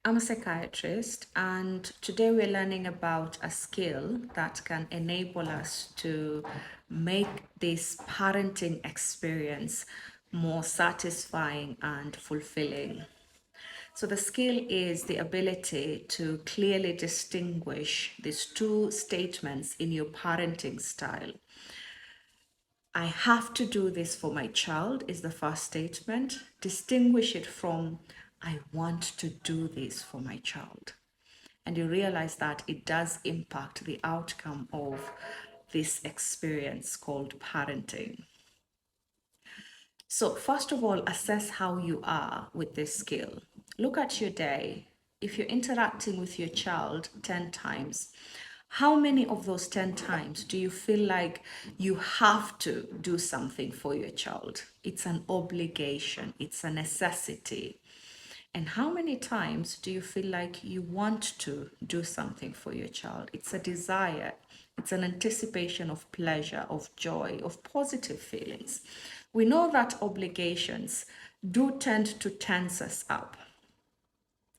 I'm a psychiatrist, and today we're learning about a skill that can enable us to make this parenting experience more satisfying and fulfilling. So, the skill is the ability to clearly distinguish these two statements in your parenting style. I have to do this for my child is the first statement. Distinguish it from I want to do this for my child. And you realize that it does impact the outcome of this experience called parenting. So, first of all, assess how you are with this skill. Look at your day. If you're interacting with your child 10 times, how many of those 10 times do you feel like you have to do something for your child? It's an obligation, it's a necessity. And how many times do you feel like you want to do something for your child? It's a desire, it's an anticipation of pleasure, of joy, of positive feelings. We know that obligations do tend to tense us up.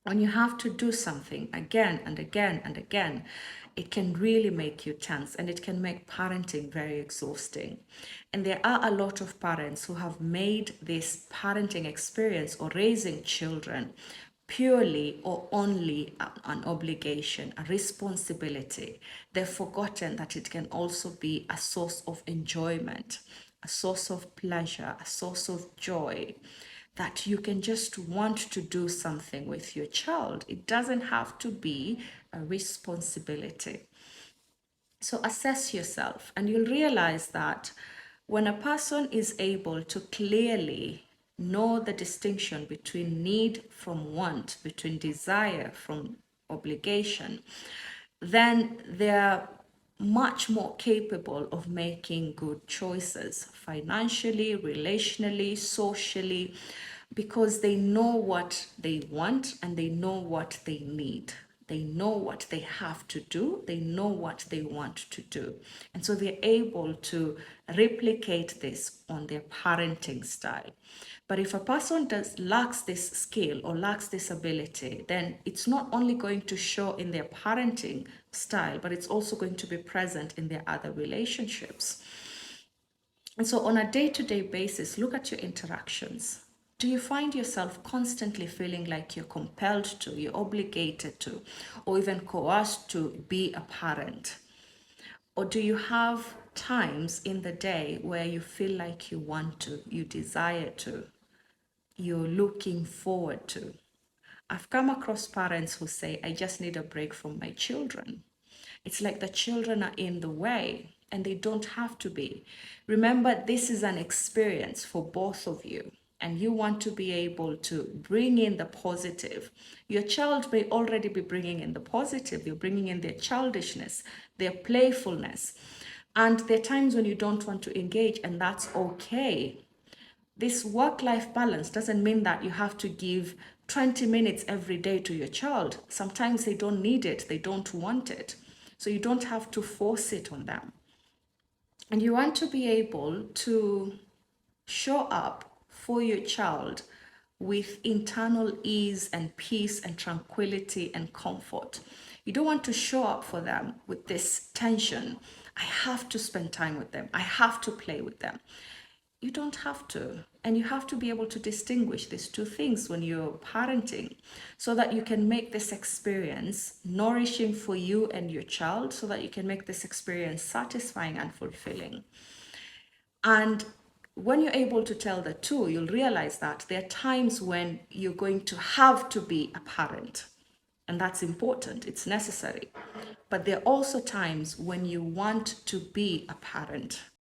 When you have to do something again and again and again, it can really make you tense and it can make parenting very exhausting. And there are a lot of parents who have made this parenting experience or raising children purely or only an obligation, a responsibility. They've forgotten that it can also be a source of enjoyment, a source of pleasure, a source of joy, that you can just want to do something with your child. It doesn't have to be a responsibility. So assess yourself, and you'll realize that when a person is able to clearly know the distinction between need from want, between desire from obligation, then they're much more capable of making good choices financially, relationally, socially, because they know what they want and they know what they need. They know what they have to do, they know what they want to do. And so they're able to replicate this on their parenting style. But if a person lacks this skill or lacks this ability, then it's not only going to show in their parenting style, but it's also going to be present in their other relationships. And so on a day-to-day basis, look at your interactions. Do you find yourself constantly feeling like you're compelled to, you're obligated to, or even coerced to be a parent? Or do you have times in the day where you feel like you want to, you desire to, you're looking forward to? I've come across parents who say, I just need a break from my children. It's like the children are in the way, and they don't have to be. Remember, this is an experience for both of you, and you want to be able to bring in the positive. Your child may already be bringing in the positive. You're bringing in their childishness, their playfulness. And there are times when you don't want to engage, and that's okay. This work-life balance doesn't mean that you have to give 20 minutes every day to your child. Sometimes they don't need it, they don't want it. So you don't have to force it on them. And you want to be able to show up for your child with internal ease and peace and tranquility and comfort. You don't want to show up for them with this tension. I have to spend time with them. I have to play with them. You don't have to. And you have to be able to distinguish these two things when you're parenting so that you can make this experience nourishing for you and your child, so that you can make this experience satisfying and fulfilling. And when you're able to tell the two, you'll realize that there are times when you're going to have to be a parent. And that's important, it's necessary. But there are also times when you want to be a parent.